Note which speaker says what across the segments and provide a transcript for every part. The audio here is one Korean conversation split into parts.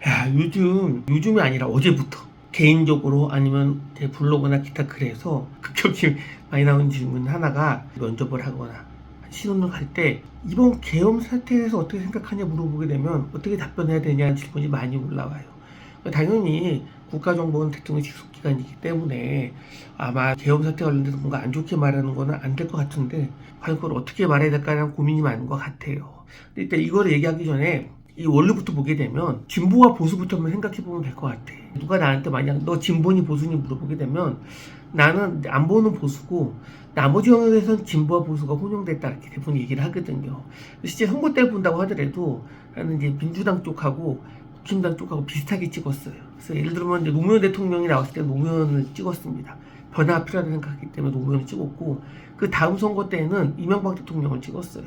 Speaker 1: 야, 요즘이 아니라 어제부터 개인적으로 아니면 제 블로그나 기타 글에서 급격히 많이 나오는 질문 하나가, 면접을 하거나 신혼을 갈 때 이번 계엄 사태에 대해서 어떻게 생각하냐 물어보게 되면 어떻게 답변해야 되냐는 질문이 많이 올라와요. 당연히 국가정보원 대통령 직속기관이기 때문에 아마 계엄 사태 관련돼서 뭔가 안 좋게 말하는 거는 안 될 것 같은데, 과연 그걸 어떻게 말해야 될까라는 고민이 많은 것 같아요. 일단 이거를 얘기하기 전에 이 원리부터 보게 되면 진보와 보수부터 한번 생각해 보면 될 것 같아. 누가 나한테 만약 너 진보니 보수니 물어보게 되면 나는 안 보는 보수고 나머지 영역에서는 진보와 보수가 혼용됐다, 이렇게 대부분 얘기를 하거든요. 실제 선거 때 본다고 하더라도 나는 이제 민주당 쪽하고 국힘당 쪽하고 비슷하게 찍었어요. 그래서 예를 들면 이제 노무현 대통령이 나왔을 때 노무현을 찍었습니다. 변화가 필요하다고 생각했기 때문에 노무현을 찍었고, 그 다음 선거 때에는 이명박 대통령을 찍었어요.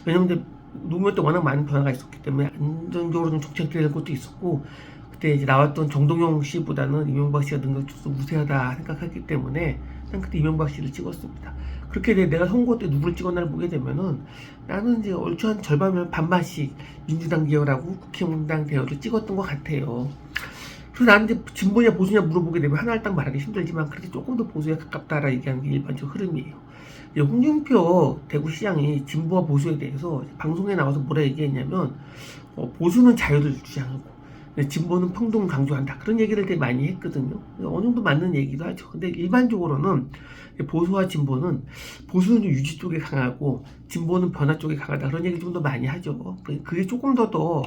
Speaker 1: 왜냐면 이제 노무현 때 워낙 많은 변화가 있었기 때문에 안정적으로 좀 정책되는 것도 있었고, 그때 이제 나왔던 정동영 씨보다는 이명박 씨가 능력치도 우세하다 생각했기 때문에 난 그때 이명박 씨를 찍었습니다. 그렇게 내가 선거 때 누구를 찍었나를 보게 되면은 나는 이제 얼추 한 절반이면 반반씩 민주당 계열하고 국힘당 계열을 찍었던 것 같아요. 그래서 나는 이제 진보냐 보수냐 물어보게 되면 하나를 딱 말하기 힘들지만 그렇게 조금 더 보수에 가깝다라 얘기하는 게 일반적 흐름이에요. 홍준표 대구시장이 진보와 보수에 대해서 방송에 나와서 뭐라 얘기했냐면, 보수는 자유를 주장하고 진보는 평등을 강조한다, 그런 얘기를 되게 많이 했거든요. 어느 정도 맞는 얘기도 하죠. 근데 일반적으로는 보수와 진보는, 보수는 유지 쪽에 강하고 진보는 변화 쪽에 강하다, 그런 얘기 좀 더 많이 하죠. 그게 조금 더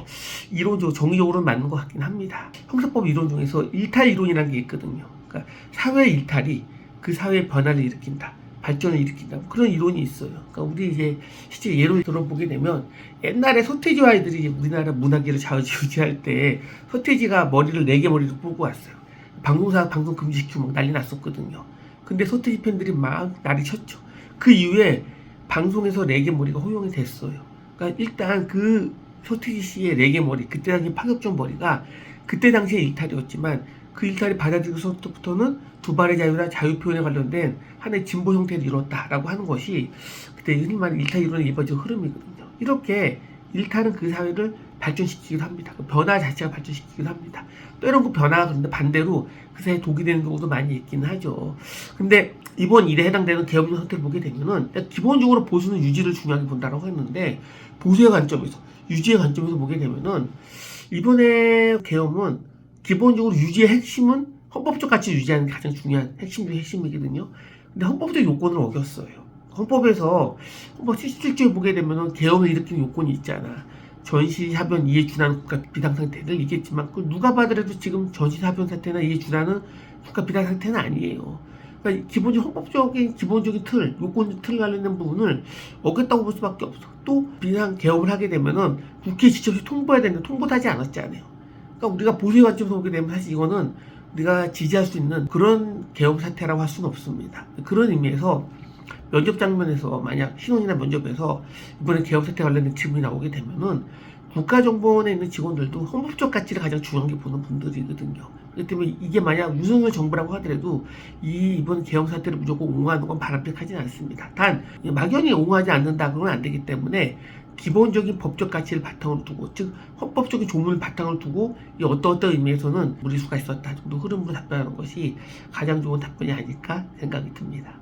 Speaker 1: 이론적으로 정의적으로는 맞는 것 같긴 합니다. 형사법 이론 중에서 일탈 이론이라는 게 있거든요. 그러니까 사회 일탈이 그 사회의 변화를 일으킨다, 발전을 일으킨다, 그런 이론이 있어요. 그러니까 우리 이제 실제 예를 들어보게 되면, 옛날에 서태지와 아이들이 우리나라 문화계를 좌우지우지할 때 서태지가 머리를 4개 머리를 뽑고 왔어요. 방송사 방송 금지시키고 막 난리 났었거든요. 근데 서태지 팬들이 막 난리 쳤죠. 그 이후에 방송에서 4개 머리가 허용이 됐어요. 그러니까 일단 그 서태지 씨의 4개 머리, 그때 당시 파격적 머리가 그때 당시에 일탈이었지만, 그 일탈이 받아들여서부터는 두 발의 자유나 자유표현에 관련된 하나의 진보 형태를 이뤘다라고 하는 것이 그때 흔히 말하는 일탈 이론의 일반적 흐름이거든요. 이렇게 일탈은 그 사회를 발전시키기도 합니다. 그 변화 자체가 발전시키기도 합니다. 때론 그 변화가 그런데 반대로 그 사회에 독이 되는 경우도 많이 있기는 하죠. 근데 이번 일에 해당되는 계엄령 상태를 보게 되면은, 기본적으로 보수는 유지를 중요하게 본다라고 했는데, 보수의 관점에서, 유지의 관점에서 보게 되면은 이번에 계엄은 기본적으로 유지의 핵심은 헌법적 가치 유지하는 게 가장 중요한 핵심이거든요. 근데 헌법적 요건을 어겼어요. 헌법 77조에 보게 되면은 계엄을 일으키는 요건이 있잖아. 전시사변 이에 준하는 국가 비상 상태를 얘기했지만, 그 누가 봐더라도 지금 전시사변 사태나 이에 준하는 국가 비상 상태는 아니에요. 그러니까 헌법적인 기본적인 틀, 요건 틀 관련된 부분을 어겼다고 볼 수밖에 없어. 또 비상 계엄을 하게 되면은 국회에 지체 없이 통보해야 되는데 통보도 하지 않았잖아요. 그러니까 우리가 보수의 관점에서 보게 되면 사실 이거는 우리가 지지할 수 있는 그런 계엄 사태라고 할 수는 없습니다. 그런 의미에서 면접 장면에서 만약 신혼이나 면접에서 이번에 계엄 사태 관련된 질문이 나오게 되면은 국가정보원에 있는 직원들도 헌법적 가치를 가장 중요하게 보는 분들이거든요. 그렇기 때문에 이게 만약 윤석열 정부라고 하더라도 이번 계엄 사태를 무조건 옹호하는 건 바람직하지는 않습니다. 단 막연히 옹호하지 않는다 그러면 안 되기 때문에 기본적인 법적 가치를 바탕으로 두고, 즉 헌법적인 조문을 바탕으로 두고 이 어떤 의미에서는 무리수가 있었다 정도 흐름으로 답변하는 것이 가장 좋은 답변이 아닐까 생각이 듭니다.